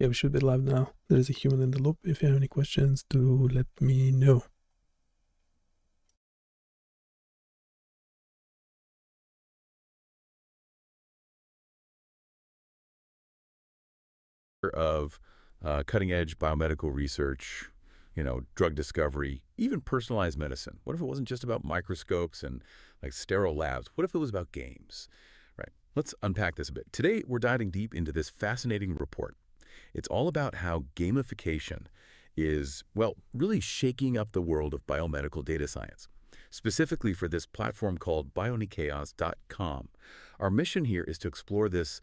Okay, we should be live now. There is a human in the loop. If you have any questions, do let me know. Of cutting-edge biomedical research, drug discovery, even personalized medicine. What if it wasn't just about microscopes and like sterile labs? What if it was about games? Right. Let's unpack this a bit. Today, we're diving deep into this fascinating report. It's all about how gamification is, well, really shaking up the world of biomedical data science. Specifically for this platform called BioniChaos.com. Our mission here is to explore this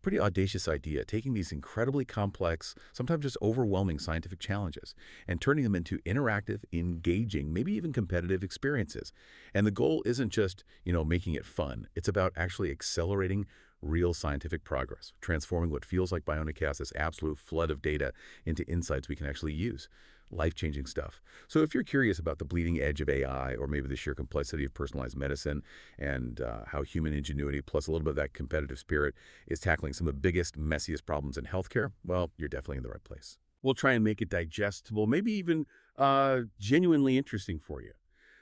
pretty audacious idea, taking these incredibly complex, sometimes just overwhelming scientific challenges and turning them into interactive, engaging, maybe even competitive experiences. And the goal isn't just, making it fun. It's about actually accelerating real scientific progress, transforming what feels like BioniChaos, this absolute flood of data, into insights we can actually use. Life-changing stuff. So if you're curious about the bleeding edge of AI or maybe the sheer complexity of personalized medicine and how human ingenuity plus a little bit of that competitive spirit is tackling some of the biggest, messiest problems in healthcare, well, you're definitely in the right place. We'll try and make it digestible, maybe even genuinely interesting for you.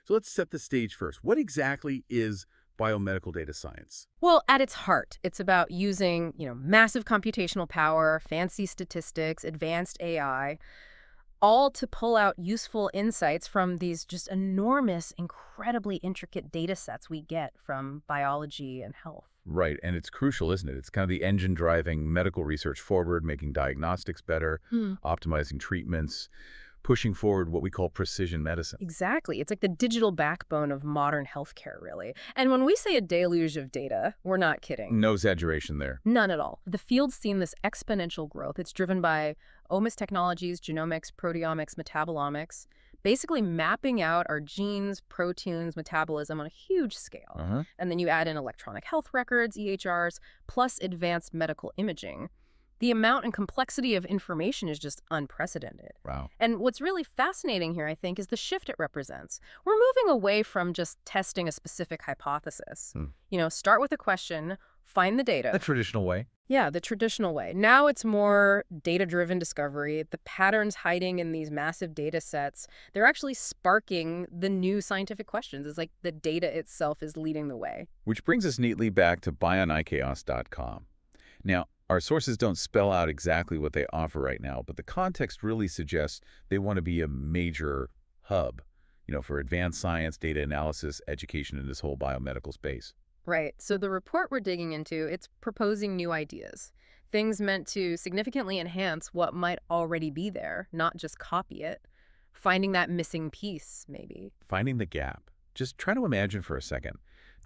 So let's set the stage first. What exactly is biomedical data science? Well, at its heart, it's about using, massive computational power, fancy statistics, advanced AI, all to pull out useful insights from these just enormous, incredibly intricate data sets we get from biology and health. Right, and it's crucial, isn't it? It's kind of the engine driving medical research forward, making diagnostics better, optimizing treatments, pushing forward what we call precision medicine. Exactly. It's like the digital backbone of modern healthcare, really. And when we say a deluge of data, we're not kidding. No exaggeration there. None at all. The field's seen this exponential growth. It's driven by omics technologies, genomics, proteomics, metabolomics, basically mapping out our genes, proteins, metabolism on a huge scale. And then you add in electronic health records, EHRs, plus advanced medical imaging. The amount and complexity of information is just unprecedented. Wow. And what's really fascinating here, I think, is the shift it represents. We're moving away from just testing a specific hypothesis. Start with a question, find the data. The traditional way. Yeah, the traditional way. Now it's more data-driven discovery. The patterns hiding in these massive data sets, they're actually sparking the new scientific questions. It's like the data itself is leading the way. Which brings us neatly back to BioniChaos.com. Now, our sources don't spell out exactly what they offer right now, but the context really suggests they want to be a major hub, for advanced science, data analysis, education in this whole biomedical space. Right. So the report we're digging into, it's proposing new ideas, things meant to significantly enhance what might already be there, not just copy it. Finding that missing piece, maybe. Finding the gap. Just try to imagine for a second,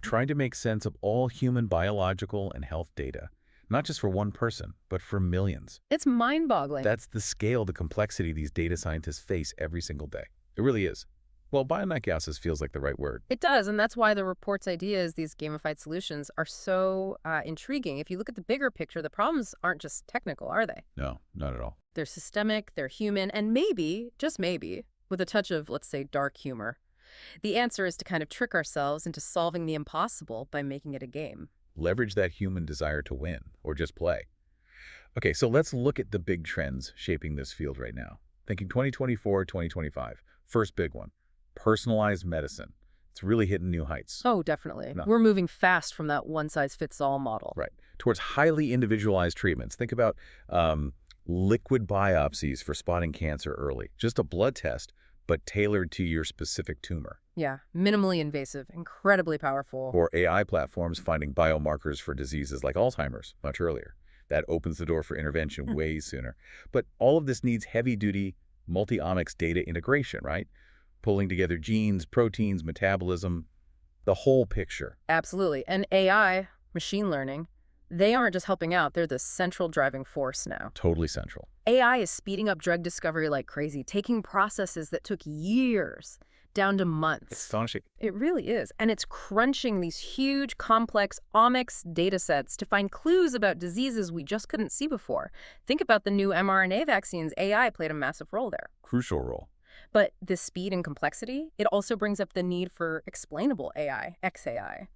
trying to make sense of all human biological and health data. Not just for one person, but for millions. It's mind-boggling. That's the scale, the complexity these data scientists face every single day. It really is. Well, BioniChaos feels like the right word. It does, and that's why the report's ideas, these gamified solutions, are so intriguing. If you look at the bigger picture, the problems aren't just technical, are they? No, not at all. They're systemic, they're human, and maybe, just maybe, with a touch of, let's say, dark humor. The answer is to kind of trick ourselves into solving the impossible by making it a game. Leverage that human desire to win, or just play. Okay, so let's look at the big trends shaping this field right now. Thinking 2024, 2025. First big one, personalized medicine. It's really hitting new heights. Oh, definitely. No. We're moving fast from that one-size-fits-all model. Right, towards highly individualized treatments. Think about liquid biopsies for spotting cancer early. Just a blood test, but tailored to your specific tumor. Yeah, minimally invasive, incredibly powerful. Or AI platforms finding biomarkers for diseases like Alzheimer's much earlier. That opens the door for intervention way sooner. But all of this needs heavy-duty multi-omics data integration, right? Pulling together genes, proteins, metabolism, the whole picture. Absolutely. And AI, machine learning, they aren't just helping out, they're the central driving force now. Totally central. AI is speeding up drug discovery like crazy, taking processes that took years down to months. It's astonishing. It really is. And it's crunching these huge, complex omics data sets to find clues about diseases we just couldn't see before. Think about the new mRNA vaccines. AI played a massive role there. Crucial role. But the speed and complexity, it also brings up the need for explainable AI, XAI.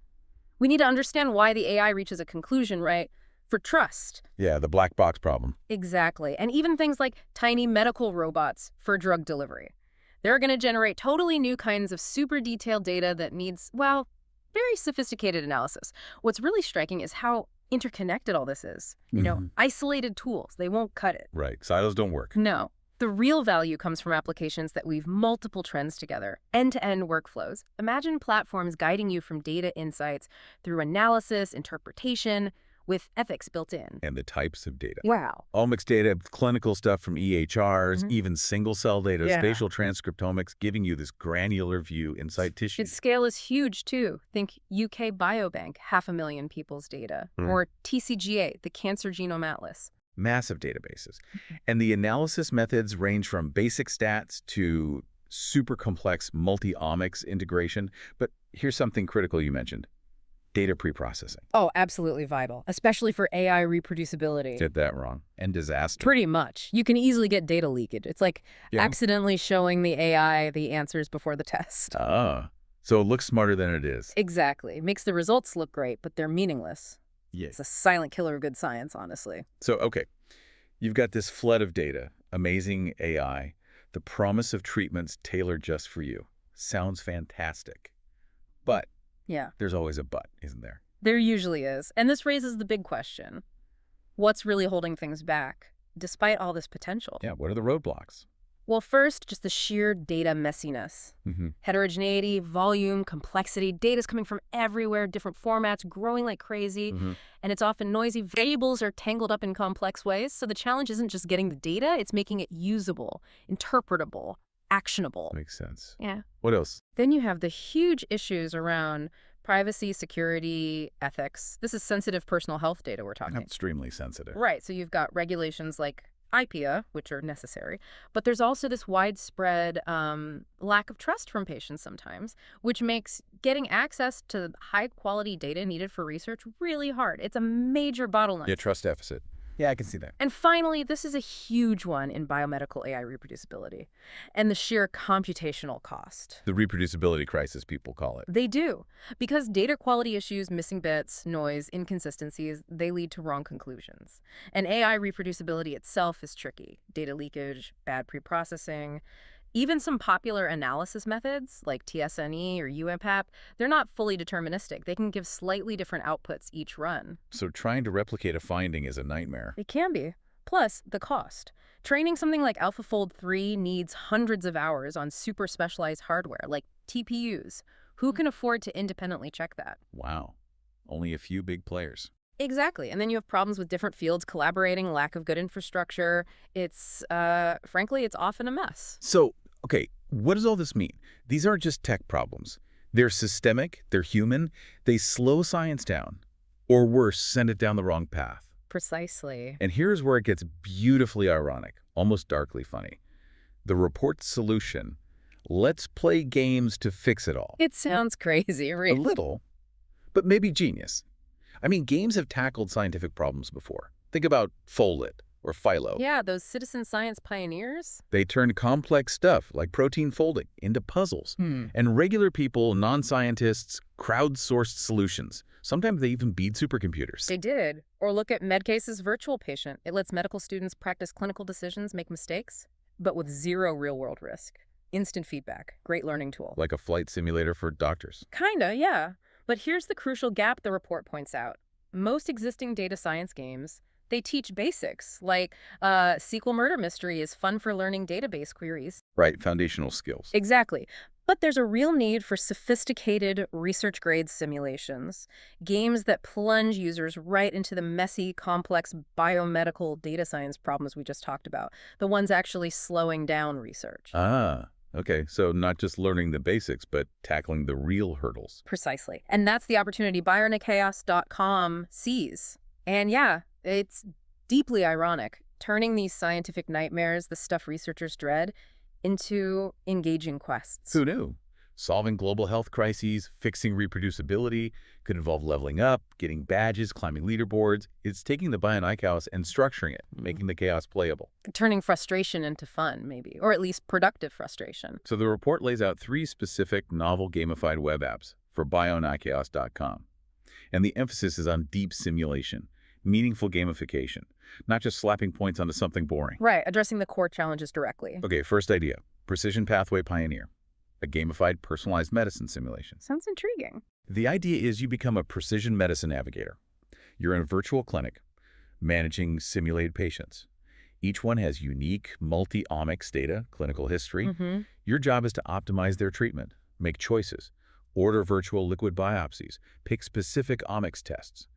We need to understand why the AI reaches a conclusion, right? for trust. Yeah, the black box problem. Exactly. And even things like tiny medical robots for drug delivery. They're going to generate totally new kinds of super detailed data that needs, well, very sophisticated analysis. What's really striking is how interconnected all this is. You know, isolated tools, they won't cut it. Right. Silos don't work. No. The real value comes from applications that weave multiple trends together, end-to-end workflows. Imagine platforms guiding you from data insights through analysis, interpretation, with ethics built in. And the types of data. Wow. Omics data, clinical stuff from EHRs, even single-cell data, spatial transcriptomics, giving you this granular view inside tissue. Its scale is huge, too. Think UK Biobank, 500,000 people's data. Or TCGA, the Cancer Genome Atlas. Massive databases. And the analysis methods range from basic stats to super complex multi-omics integration. But here's something critical you mentioned. Data preprocessing. Oh, absolutely vital, especially for AI reproducibility. Did that wrong. And disaster. Pretty much. You can easily get data leakage. It's like accidentally showing the AI the answers before the test. Ah, so it looks smarter than it is. Exactly. It makes the results look great, but they're meaningless. Yeah. It's a silent killer of good science, honestly. So, okay, you've got this flood of data, amazing AI, the promise of treatments tailored just for you. Sounds fantastic. But yeah, there's always a but, isn't there? There usually is. And this raises the big question. What's really holding things back, despite all this potential? Yeah, what are the roadblocks? Well, first, just the sheer data messiness. Heterogeneity, volume, complexity, data's coming from everywhere, different formats, growing like crazy, and it's often noisy. Variables are tangled up in complex ways, so the challenge isn't just getting the data, it's making it usable, interpretable, actionable. Makes sense. Yeah. What else? Then you have the huge issues around privacy, security, ethics. This is sensitive personal health data we're talking. Extremely sensitive. Right, so you've got regulations like IPA, which are necessary, but there's also this widespread lack of trust from patients sometimes, which makes getting access to high-quality data needed for research really hard. It's a major bottleneck. Yeah, trust deficit. Yeah, I can see that. And finally, this is a huge one in biomedical AI reproducibility and the sheer computational cost. The reproducibility crisis, people call it. They do. Because data quality issues, missing bits, noise, inconsistencies, they lead to wrong conclusions. And AI reproducibility itself is tricky. Data leakage, bad preprocessing. Even some popular analysis methods, like TSNE or UMPAP, they're not fully deterministic. They can give slightly different outputs each run. So trying to replicate a finding is a nightmare. It can be. Plus, the cost. Training something like AlphaFold 3 needs hundreds of hours on super specialized hardware, like TPUs. Who can afford to independently check that? Wow. Only a few big players. Exactly. And then you have problems with different fields collaborating, lack of good infrastructure. It's, frankly, it's often a mess. So, okay, what does all this mean? These aren't just tech problems. They're systemic, they're human, they slow science down, or worse, send it down the wrong path. Precisely. And here's where it gets beautifully ironic, almost darkly funny. The report's solution: let's play games to fix it all. It sounds crazy, really. A little, but maybe genius. I mean, games have tackled scientific problems before. Think about Foldit or Philo. Yeah, those citizen science pioneers. They turned complex stuff like protein folding into puzzles. And regular people, non-scientists, crowdsourced solutions. Sometimes they even beat supercomputers. They did. Or look at Medcase's virtual patient. It lets medical students practice clinical decisions, make mistakes, but with zero real-world risk. Instant feedback. Great learning tool. Like a flight simulator for doctors. Kinda, yeah. But here's the crucial gap the report points out. Most existing data science games, they teach basics, like SQL Murder Mystery is fun for learning database queries. Right, foundational skills. Exactly. But there's a real need for sophisticated research-grade simulations, games that plunge users right into the messy, complex biomedical data science problems we just talked about, the ones actually slowing down research. Ah. Okay, so not just learning the basics, but tackling the real hurdles. Precisely. And that's the opportunity BioniChaos.com sees. And yeah, it's deeply ironic, turning these scientific nightmares, the stuff researchers dread, into engaging quests. Who knew? Solving global health crises, fixing reproducibility, could involve leveling up, getting badges, climbing leaderboards. It's taking the BioniChaos and structuring it, making the chaos playable. Turning frustration into fun, maybe, or at least productive frustration. So the report lays out 3 specific novel gamified web apps for BioniChaos.com. And the emphasis is on deep simulation, meaningful gamification, not just slapping points onto something boring. Right, addressing the core challenges directly. Okay, first idea, Precision Pathway Pioneer, a gamified personalized medicine simulation. Sounds intriguing. The idea is you become a precision medicine navigator. You're in a virtual clinic, managing simulated patients. Each one has unique multi-omics data, clinical history. Your job is to optimize their treatment, make choices, order virtual liquid biopsies, pick specific omics tests.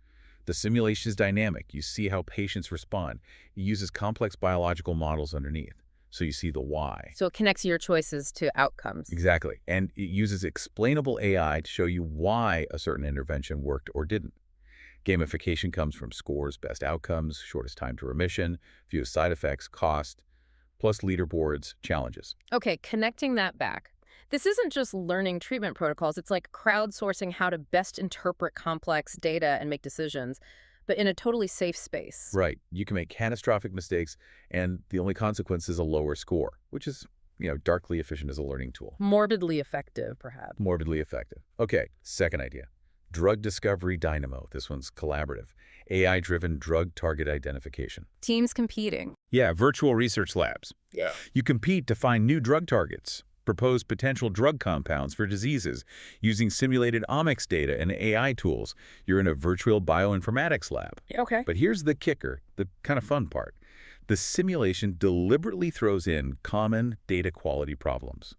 The simulation is dynamic. You see how patients respond. It uses complex biological models underneath, so you see the why. So it connects your choices to outcomes. Exactly. And it uses explainable AI to show you why a certain intervention worked or didn't. Gamification comes from scores, best outcomes, shortest time to remission, fewest side effects, cost, plus leaderboards, challenges. Okay, connecting that back. This isn't just learning treatment protocols. It's like crowdsourcing how to best interpret complex data and make decisions, but in a totally safe space. Right. You can make catastrophic mistakes, and the only consequence is a lower score, which is, darkly efficient as a learning tool. Morbidly effective, perhaps. Morbidly effective. Okay, second idea. Drug discovery dynamo. This one's collaborative. AI-driven drug target identification. Teams competing. Yeah, virtual research labs. Yeah. You compete to find new drug targets, propose potential drug compounds for diseases using simulated omics data and AI tools. You're in a virtual bioinformatics lab. Okay. But here's the kicker, the kind of fun part. The simulation deliberately throws in common data quality problems.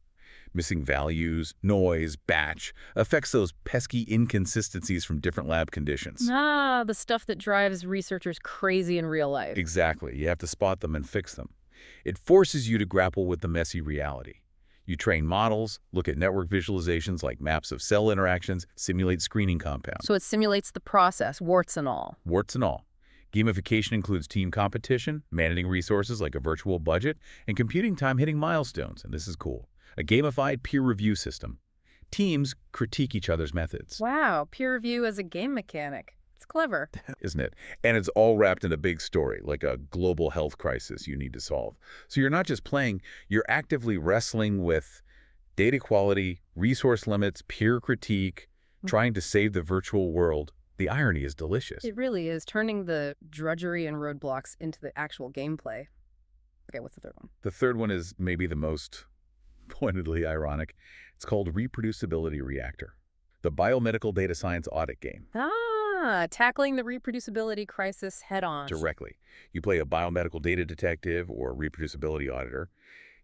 Missing values, noise, batch, affects those pesky inconsistencies from different lab conditions. Ah, the stuff that drives researchers crazy in real life. Exactly. You have to spot them and fix them. It forces you to grapple with the messy reality. You train models, look at network visualizations like maps of cell interactions, simulate screening compounds. So it simulates the process, warts and all. Warts and all. Gamification includes team competition, managing resources like a virtual budget, and computing time hitting milestones, and this is cool. A gamified peer review system. Teams critique each other's methods. Wow, peer review as a game mechanic. It's clever. Isn't it? And it's all wrapped in a big story, like a global health crisis you need to solve. So you're not just playing, you're actively wrestling with data quality, resource limits, peer critique, trying to save the virtual world. The irony is delicious. It really is, turning the drudgery and roadblocks into the actual gameplay. Okay, what's the third one? The third one is maybe the most pointedly ironic. It's called Reproducibility Reactor, the biomedical data science audit game. Tackling the reproducibility crisis head-on. Directly. You play a biomedical data detective or reproducibility auditor.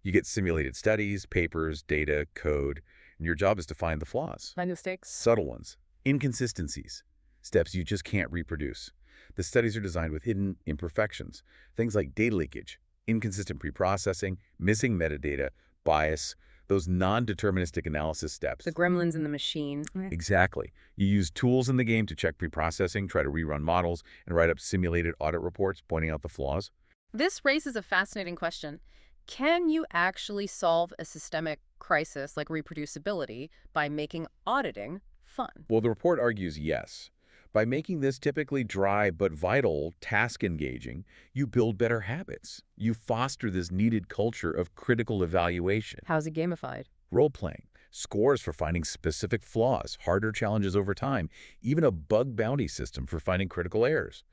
You get simulated studies, papers, data, code, and your job is to find the flaws. Find mistakes. Subtle ones, inconsistencies, steps you just can't reproduce. The studies are designed with hidden imperfections, things like data leakage, inconsistent preprocessing, missing metadata, bias, those non-deterministic analysis steps. The gremlins in the machine. Exactly. You use tools in the game to check preprocessing, try to rerun models, and write up simulated audit reports pointing out the flaws. This raises a fascinating question. Can you actually solve a systemic crisis like reproducibility by making auditing fun? Well, the report argues yes. By making this typically dry but vital, task-engaging, you build better habits. You foster this needed culture of critical evaluation. How's it gamified? Role-playing, scores for finding specific flaws, harder challenges over time, even a bug bounty system for finding critical errors.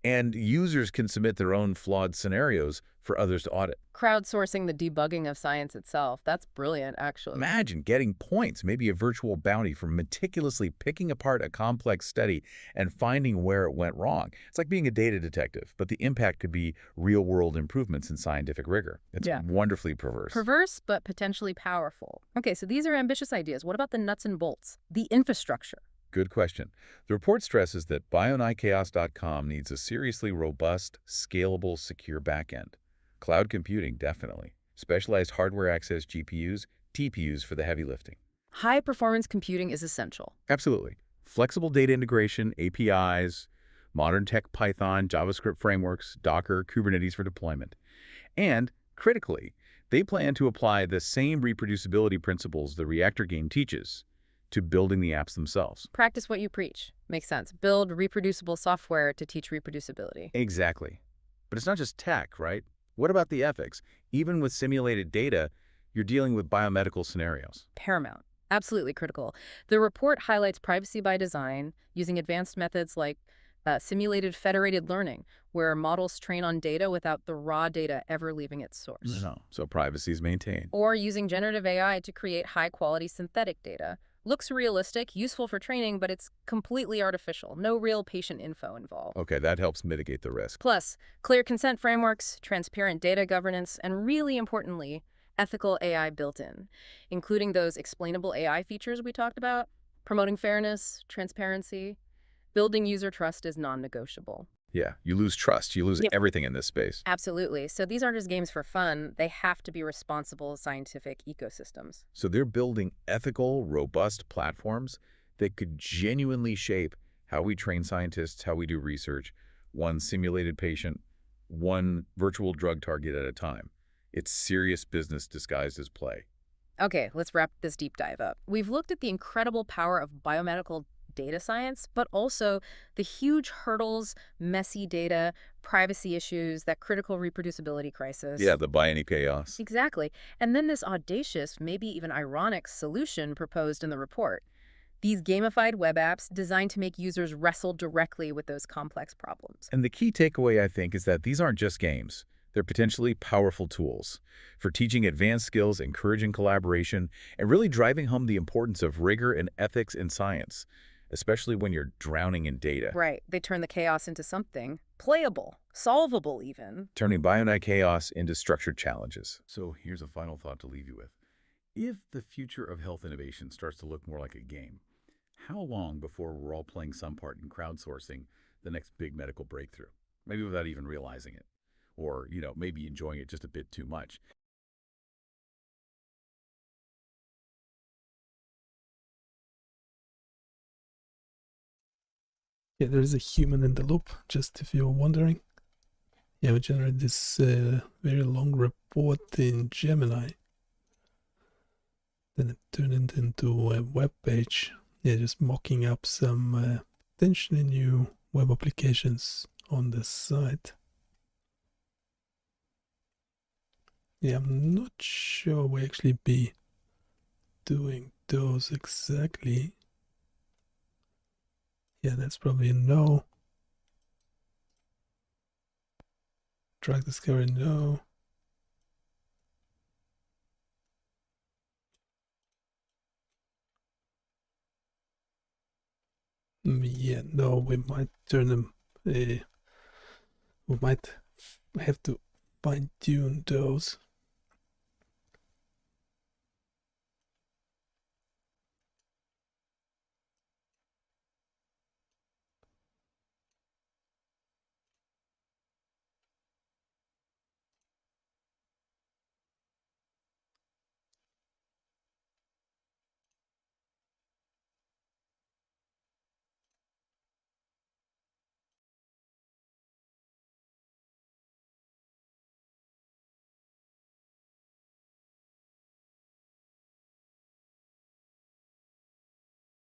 And users can submit their own flawed scenarios for others to audit. Crowdsourcing the debugging of science itself. That's brilliant, actually. Imagine getting points, maybe a virtual bounty, for meticulously picking apart a complex study and finding where it went wrong. It's like being a data detective, but the impact could be real-world improvements in scientific rigor. It's wonderfully perverse. Perverse, but potentially powerful. Okay, so these are ambitious ideas. What about the nuts and bolts? The infrastructure. Good question. The report stresses that BioniChaos.com needs a seriously robust, scalable, secure backend. Cloud computing, definitely. Specialized hardware access GPUs, TPUs for the heavy lifting. High-performance computing is essential. Absolutely. Flexible data integration, APIs, modern tech Python, JavaScript frameworks, Docker, Kubernetes for deployment. And, critically, they plan to apply the same reproducibility principles the Reactor game teaches to building the apps themselves. Practice what you preach. Makes sense. Build reproducible software to teach reproducibility. Exactly. But it's not just tech, right? What about the ethics? Even with simulated data, you're dealing with biomedical scenarios. Paramount. Absolutely critical. The report highlights privacy by design, using advanced methods like simulated federated learning, where models train on data without the raw data ever leaving its source. No, so privacy is maintained. Or using generative AI to create high-quality synthetic data. Looks realistic, useful for training, but it's completely artificial. No real patient info involved. Okay, that helps mitigate the risk. Plus, clear consent frameworks, transparent data governance, and really importantly, ethical AI built in, including those explainable AI features we talked about, promoting fairness, transparency. Building user trust is non-negotiable. Yeah, you lose trust. You lose Yep. everything in this space. Absolutely. So these aren't just games for fun. They have to be responsible scientific ecosystems. So they're building ethical, robust platforms that could genuinely shape how we train scientists, how we do research, one simulated patient, one virtual drug target at a time. It's serious business disguised as play. Okay, let's wrap this deep dive up. We've looked at the incredible power of biomedical data science, but also the huge hurdles, messy data, privacy issues, that critical reproducibility crisis. Yeah, the BioniChaos. Exactly. And then this audacious, maybe even ironic solution proposed in the report. These gamified web apps designed to make users wrestle directly with those complex problems. And the key takeaway, I think, is that these aren't just games. They're potentially powerful tools for teaching advanced skills, encouraging collaboration, and really driving home the importance of rigor and ethics in science, especially when you're drowning in data. Right. They turn the chaos into something playable, solvable even. Turning BioniChaos into structured challenges. So here's a final thought to leave you with. If the future of health innovation starts to look more like a game, how long before we're all playing some part in crowdsourcing the next big medical breakthrough? Maybe without even realizing it. Or, maybe enjoying it just a bit too much. Yeah, there is a human in the loop, just if you're wondering. Yeah, we generated this very long report in Gemini. Then it turned it into a web page. Yeah, just mocking up some potentially new web applications on the site. Yeah, I'm not sure we actually be doing those exactly. Yeah, that's probably a no. Drug discovery, no. Yeah, no, we might turn them. We might have to fine tune those.